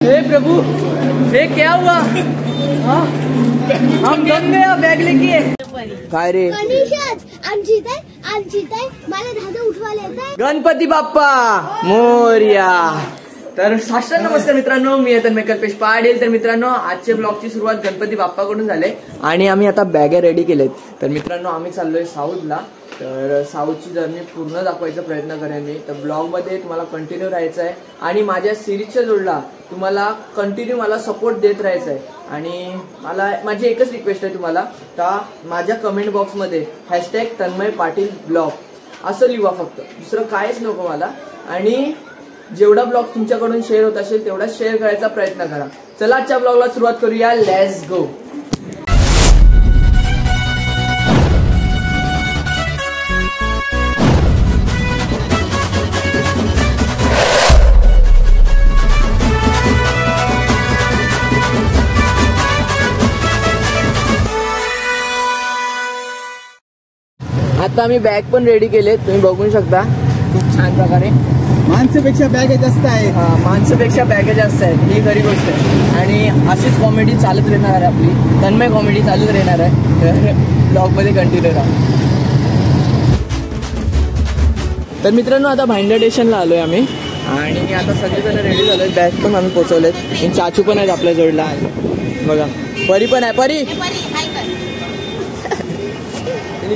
हे प्रभु, हे क्या हुआ? हाँ, हम दम गया बैग लेके। काय रे? गणपती बाप्पा मोरया। तर साष्टांग नमस्कार मित्रांनो, मी तन्मय कल्पेश पाटील। तर मित्रांनो, आजच्या ब्लॉगची सुरुवात गणपती बाप्पाकडून झाले आणि आम्ही आता बॅगा रेडी केलेत। तर मित्रांनो, आम्ही चाललोय साऊथला। तर साऊथची जर्नी पूर्ण दाखवायचा प्रयत्न करेन मी। तर ब्लॉगमध्ये तुम्हाला कंटिन्यू राहायचं आहे आणि माझ्या सिरीजच्या जोडला तुम्हाला कंटिन्यू मला सपोर्ट देत राहायचं आहे। आणि मला माझी एकच रिक्वेस्ट आहे तुम्हाला, का माझ्या कमेंट बॉक्समध्ये #तन्मय पाटील ब्लॉग असं लिहा, फक्त दुसरं काहीच नको मला। आणि जेवढा ब्लॉग तुमच्याकडून शेअर होत असेल तेवढा शेअर करायचा प्रयत्न करा। चला आजच्या ब्लॉगला सुरुवात करूया, लेट्स गो। आता आम्ही बॅग पण रेडी केले, तुम्ही बघू शकता खूप छान प्रकारे। माणसापेक्षा बॅग जास्त आहे। माणसापेक्षा बॅग जास्त आहेत, ही खरी गोष्ट आहे। आणि अशीच कॉमेडी चालत राहणार आहे, आपली तन्मय कॉमेडी चालूच राहणार आहे। तर ब्लॉग मध्ये कंटिन्यू राहा। तर मित्रांनो, आता भाईंदर स्टेशनला आलोय आम्ही आणि आता सगळेजण रेडी झालोय, बॅग पण आम्ही पोहोचवलेत आणि चाचू पण आहेत आपल्या जोडला। बघा, परी पण आहे, परी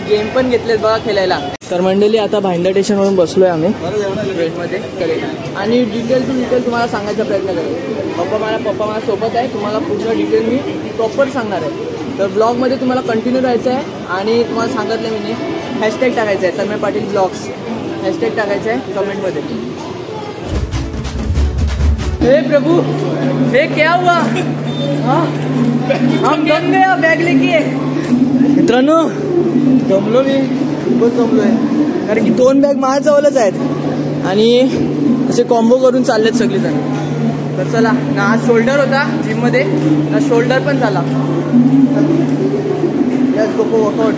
गेम पण घेतलेत बघा खेळायला। तर मंडळी, आता भाईंदर स्टेशनवरून बसलोय आम्ही ट्रेनमध्ये आणि डिटेल टू डिटेल तुम्हाला सांगायचा प्रयत्न करेल। पप्पा मला सोबत आहे, तुम्हाला पूर्ण डिटेल मी प्रॉपर सांगणार आहे। तर ब्लॉगमध्ये तुम्हाला कंटिन्यू राहायचं आहे आणि तुम्हाला सांगितलं मी # टाकायचं आहे, तन्मय पाटील ब्लॉग्स # टाकायचं आहे कमेंटमध्ये। हे प्रभु, हे क्या हुआ? हाँ, हम दम गया बैग लेके। मित्रांनो, दमलो मी, खूपच दमलोय, कारण की 2 बॅग माझ्या जवळच आहेत आणि असे कॉम्बो करून चाललेत सगळेजण। तर चला ना, आज शोल्डर होता जिम मध्ये, ना शोल्डर पण झाला। Let's go for workout.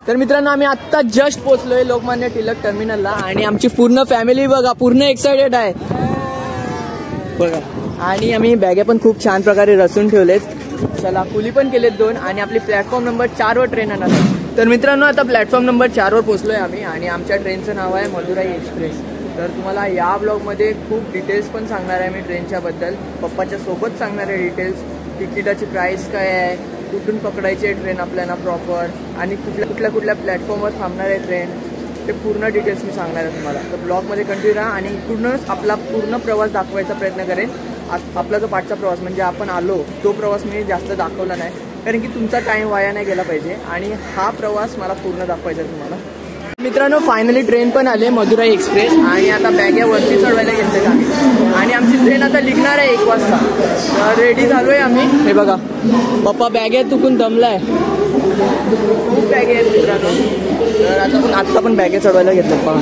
तर मित्रांनो, आम्ही आत्ता जस्ट पोहोचलोय लोकमान्य टिळक टर्मिनलला आणि आमची पूर्ण फॅमिली बघा पूर्ण एक्साइटेड आहे बघा। आणि आम्ही बॅगे पण खूप छान प्रकारे रचून ठेवलेत। चला, कुली पण केलेत 2 आणि आपली प्लॅटफॉर्म नंबर 4 वर ट्रेन येणार आहे। तर मित्रांनो, आता प्लॅटफॉर्म नंबर 4 वर पोहोचलोय आम्ही आणि आमच्या ट्रेनचं नाव आहे मदुराई एक्सप्रेस। तर तुम्हाला या ब्लॉगमध्ये खूप डिटेल्स पण सांगणार आहे मी ट्रेनच्या बद्दल, पप्पाच्या सोबत सांगणार आहे डिटेल्स, तिकिटाची प्राइस काय आहे, कुठून पकडायची आहे ट्रेन आपल्याला प्रॉपर, आणि कुठल्या प्लॅटफॉर्मवर थांबणार आहे ट्रेन, ते पूर्ण डिटेल्स मी सांगणार आहे तुम्हाला। तर ब्लॉगमध्ये कंटिन्यू राहा आणि इकडूनच आपला पूर्ण प्रवास दाखवायचा प्रयत्न करेन। आपला जो पाठचा प्रवास म्हणजे आपण आलो तो प्रवास मी जास्त दाखवला नाही, कारण की तुमचा टाइम वाया नाही गेला पाहिजे आणि हा प्रवास मला पूर्ण दाखवायचा आहे तुम्हाला। मित्रांनो, फायनली ट्रेन पण आले मदुराई एक्सप्रेस आणि आता बॅग्या वरती चढवायला घेतले आम्ही आणि आमची ट्रेन आता निघणार आहे 1 वाजता। तर रेडी झालोय आम्ही। हे बघा, पप्पा बॅगे चुकून दमलाय, खूप बॅगे आहेत मित्रांनो। तर आता पण बॅगे चढवायला घेतलं पहा,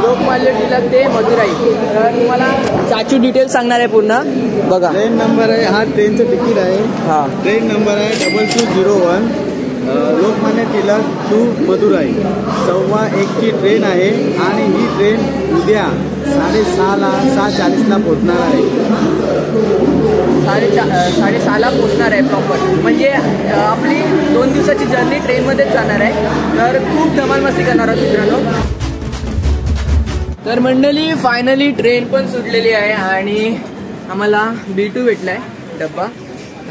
लोकमान्य टिळक ते मदुराई। तर तुम्हाला चाचू डिटेल सांगणार आहे पूर्ण बघा। ट्रेन नंबर आहे, हा ट्रेनचं तिकीट आहे। हा ट्रेन नंबर आहे 2201, लोकमान्य टिळक टू मदुराई। 1:15 ची ट्रेन आहे आणि ही ट्रेन उद्या 6:40ला पोहोचणार आहे। 6:30ला पोहोचणार आहे प्रॉपर, म्हणजे आपली 2 दिवसाची जर्नी ट्रेनमध्येच जाणार आहे। तर खूप धमाल मस्ती करणार आहोत मित्रांनो। तर मंडळी, फायनली ट्रेन पण सुटलेली आहे आणि आम्हाला B2 भेटलाय डब्बा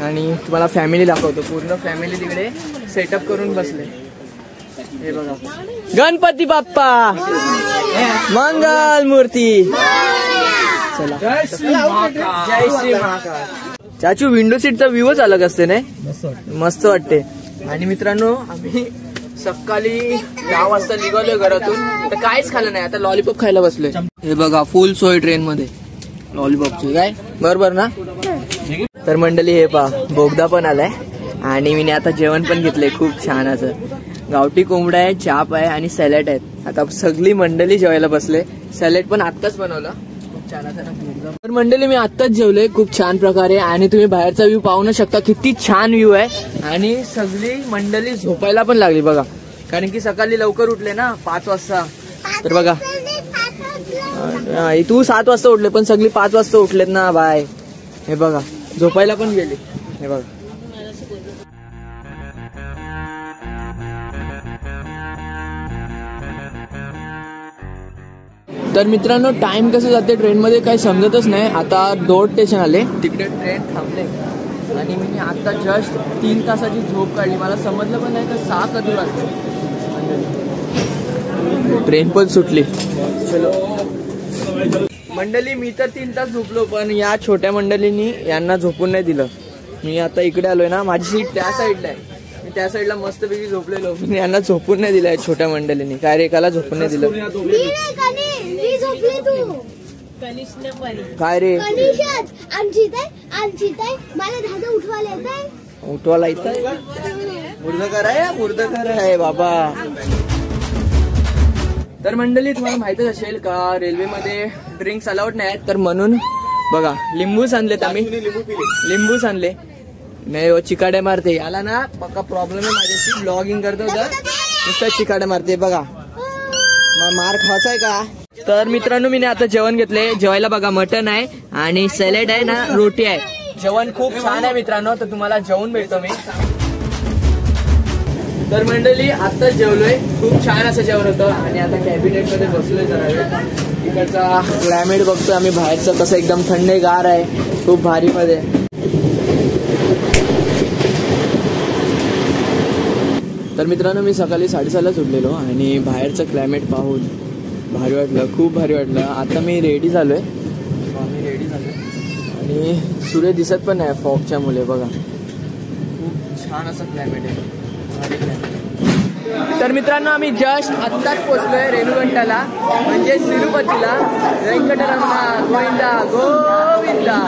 आणि तुम्हाला फॅमिली दाखवतो, पूर्ण फॅमिली तिकडे सेटअप करून बसले। हे बघा, गणपती बाप्पा मंगल मूर्ती। चला, जय श्री महाकाल। चाचू, विंडो सीटचा व्ह्यूच अलग असते नाही, मस्त वाटते। आणि मित्रांनो, आम्ही सकाळी 10 वाजता निघालोय घरातून, तर काहीच खाल्लं नाही, आता लॉलीपॉप खायला बसलोय। हे बघा, फुल सोय ट्रेन मध्ये लॉलीपॉपची, काय बरोबर ना? तर मंडळी, हे पहा बोगदा पण आलाय आणि मी आता जेवण पण घेतलंय खूप छान असं। गावठी कोंबडा आहे, चाप आहे आणि सॅलड आहेत। आता सगळी मंडळी जेवायला बसले, सॅलड पण आत्ताच बनवलं खूप छान असं। तर मंडळी, मी आत्ताच जेवले खूप छान प्रकारे आणि तुम्ही बाहेरचा व्ह्यू पाहू न शकता, किती छान व्ह्यू आहे। आणि सगळी मंडळी झोपायला पण लागली बघा, कारण की सकाळी लवकर उठले ना 5 वाजता। तर बघा तू 7 वाजता उठले पण सगळी 5 वाजता उठलेत ना बाय. हे बघा झोपायला पण गेले. हे बघा तर मित्रांनो टाइम कसं जाते ट्रेनमध्ये काही समजतच नाही. आता 2 स्टेशन आले तिकडे ट्रेन थांबले आणि मी आता जस्ट 3 तासाची झोप काढली. मला समजलं पण नाही का 6 कधी वाजले. ट्रेन पण सुटली. चलो मंडळी मी तर 3 तास झोपलो पण या छोट्या मंडळींनी यांना झोपून नाही दिलं. मी आता इकडे आलोय ना माझी सीट त्या साईडला आहे. मी त्या साईडला मस्तपैकी झोपलेलो. यांना झोपून नाही दिलं छोट्या मंडळींनी. काय रे एकाला झोपून नाही दिलं काय रे. उठवायला येत मुर्द आहे बाबा. तर मंडळी तुम्हाला माहितच असेल का रेल्वेमध्ये ड्रिंक्स अलाउड नाही आहेत तर म्हणून बघा लिंबूच आणलेत आम्ही. लिंबूच आणले नाही चिकाड्या मारते. आला ना पक्का प्रॉब्लेम आहे माझ्याशी. ब्लॉगिंग करतो तर नुसतं चिकाड्या मारते बघा. मार खायचा आहे का. तर मित्रांनो मी आता जेवण घेतले. जेवायला बघा मटन आहे आणि सॅलेड आहे ना रोटी आहे. जेवण खूप छान आहे मित्रांनो. तर तुम्हाला जेवून भेटतो मी. तर मंडळी आता जेवलोय. खूप छान असं जेवण होतं आणि आता कॅबिनेट मध्ये बसलोय जरा. इकडचा क्लायमेट बघतोय आम्ही बाहेरचं कसं एकदम थंडगार आहे. खूप भारी मध्ये. तर मित्रांनो मी सकाळी 6:30लाच उठलेलो आणि बाहेरचं क्लायमेट पाहून भारी वाटलं. खूप भारी वाटलं. आता मी रेडी झालोय. आणि सूर्य दिसत पण नाही फॉगच्या मुले बघा. खूप छान असं क्लायमेट आहे. तर मित्रांनो आम्ही जस्ट आत्ताच पोहोचलोय रेणुगंटाला म्हणजे तिरुपतीला. व्यंकटरमणा गोविंदा गोविंदा.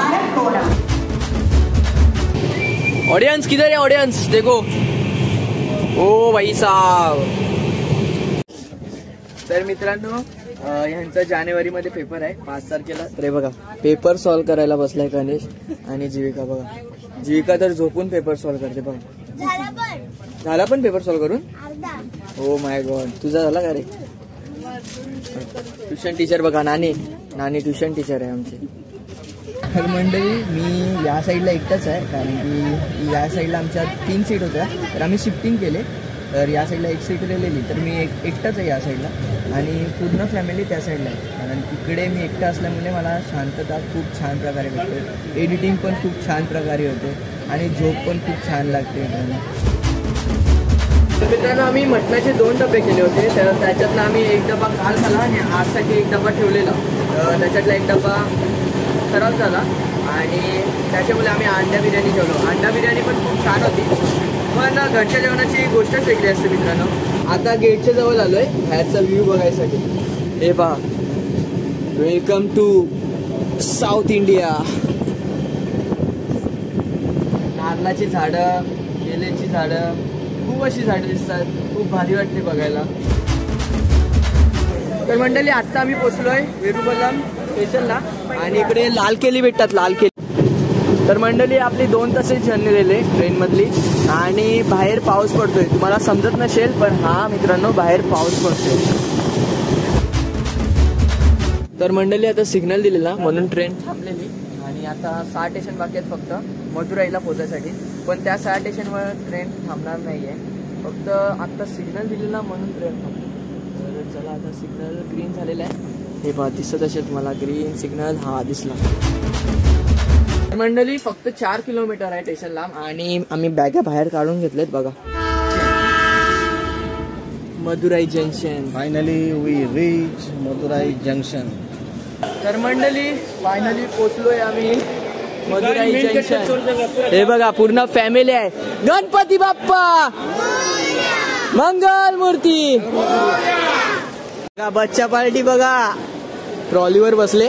ऑडियंस किधर है ऑडियंस देखो. ओ भाई साहब. तर मित्रांनो ह्यांचा जानेवारीमध्ये पेपर आहे 5 तारखेला. तर बघा पेपर सॉल्व करायला बसलाय गणेश आणि जीविका. बघा जीविका तर झोपून पेपर सॉल्व करते बघा. झाला पण पेपर सॉल्व करून. Oh my God. तुझा झाला का रे. ट्युशन टीचर बघा नानी ट्युशन टीचर आहे आमची. तर मंडळी मी या साईडला एकटाच आहे कारण की या साईडला आमच्या 3 सीट होत्या तर आम्ही शिफ्टिंग केले. तर या साईडला 1 सीट राहिलेली तर मी एकटाच आहे या साईडला आणि पूर्ण फॅमिली त्या साईडला आहे. कारण तिकडे मी एकटा असल्यामुळे मला शांतता खूप छान प्रकारे भेटते. एडिटिंग पण खूप छान प्रकारे होते आणि झोप पण खूप छान लागते. तर मित्रांनो आम्ही मटणाचे 2 डबे केले होते. तर त्याच्यातला आम्ही 1 डबा काल खाला आणि आजसाठी 1 डबा ठेवलेला. त्याच्यातला 1 डबा खराब झाला आणि त्याच्यामुळे आम्ही अंडा बिर्याणी ठेवलो. अंडा बिर्याणी पण खूप छान होती. पण घरच्या जेवणाची गोष्टच वेगळी असते मित्रांनो. आता गेटच्या जवळ आलोय बाहेरचा व्ह्यू बघायसाठी. हे पहा वेलकम टू साऊथ इंडिया. नारळाची झाडं केळीची झाडं खूप अशी झाडं दिसतात. खूप भारी वाटते बघायला. तर मंडळी आता आम्ही पोचलोय वेरुबलम स्टेशनला आणि इकडे लाल केली भेटतात. लाल केली. तर मंडळी आपली 2 तासाची जर्नी झाली ट्रेनमधली आणि बाहेर पाऊस पडतोय. तुम्हाला समजत नसेल पण हा मित्रांनो बाहेर पाऊस पडतोय. तर मंडळी आता सिग्नल दिलेला म्हणून ट्रेन थांबलेली आणि आता 6 स्टेशन बाकी आहेत फक्त मदुराईला पोहोचायसाठी. पण त्या 6 स्टेशनवर ट्रेन थांबणार नाही आहे. फक्त आत्ता सिग्नल दिलेला म्हणून ट्रेन थांबली. तर चला आता सिग्नल ग्रीन झालेला आहे. हे पहा दिसत असेल तुम्हाला ग्रीन सिग्नल. हा दिसला. मंडळी फक्त 4 किलोमीटर आहे स्टेशन लांब आणि आम्ही बॅगा बाहेर काढून घेतलेत बघा. Madurai junction. Finally we reach Madurai junction. तर मंडळी फायनली पोहोचलोय आम्ही मदुराई जंक्शन. हे बघा पूर्ण फॅमिली आहे. गणपती बाप्पा मंगल मूर्ती. बच्चा पार्टी बघा ट्रॉलीवर बसले.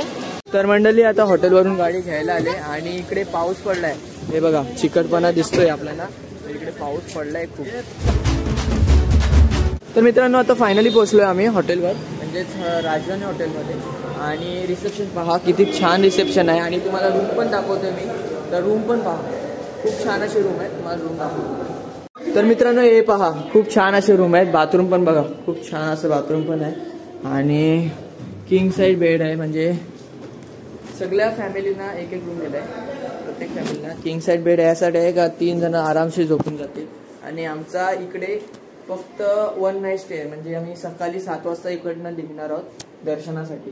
तर मंडळी आता हॉटेलवरून गाडी घ्यायला आले आणि इकडे पाऊस पडलाय. हे बघा चिकटपणा दिसतोय आपल्याला. इकडे पाऊस पडलाय खूप. तर मित्रांनो आता फायनली पोहोचलोय आम्ही हॉटेलवर म्हणजेच राजधानी हॉटेलमध्ये आणि रिसेप्शन पहा किती छान रिसेप्शन आहे आणि तुम्हाला रूम पण दाखवतोय मी. तर रूम पण पहा खूप छान असे रूम आहेत. तुम्हाला रूम दाखवतो. तर मित्रांनो हे पहा खूप छान असे रूम आहेत. बाथरूम पण बघा खूप छान असं बाथरूम पण आहे आणि किंग साईज बेड आहे, म्हणजे सगळ्या फॅमिलीना एक एक रूम दिलाय. प्रत्येक फॅमिलीला किंग साईज बेड यासाठी आहे का 3 जण आरामशीर झोपून जातील. आणि आमचा इकडे फक्त 1 नाईट स्टे, म्हणजे आम्ही सकाळी 7 वाजता इकडनं निघणार आहोत दर्शनासाठी.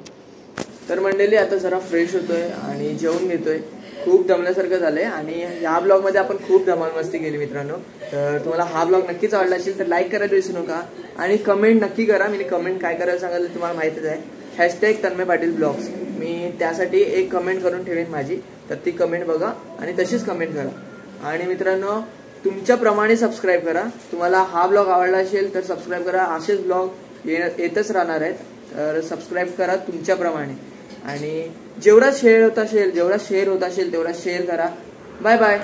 तर मंडळी आता जरा फ्रेश होतोय आणि जेवून घेतोय. खूप दमल्यासारखं झालंय आणि ह्या ब्लॉगमध्ये आपण खूप धमाल मस्ती केली मित्रांनो. तर तुम्हाला हा ब्लॉग नक्कीच आवडला असेल तर लाईक करायला विसरू नका आणि कमेंट नक्की करा. मी कमेंट काय करायला सांगाल तुम्हाला माहितीच आहे, #तन्मय पाटील ब्लॉग्स. मी त्यासाठी एक कमेंट करून ठेवेन माझी, तर ती कमेंट बघा आणि तशीच कमेंट करा. आणि मित्रांनो तुमच्याप्रमाणे सबस्क्राईब करा. तुम्हाला हा ब्लॉग आवडला असेल तर सबस्क्राईब करा. असेच ब्लॉग येतच राहणार आहेत, तर सबस्क्राईब करा तुमच्याप्रमाणे. आणि जेवढा शेअर होत असेल तेवढा शेअर करा. Bye bye.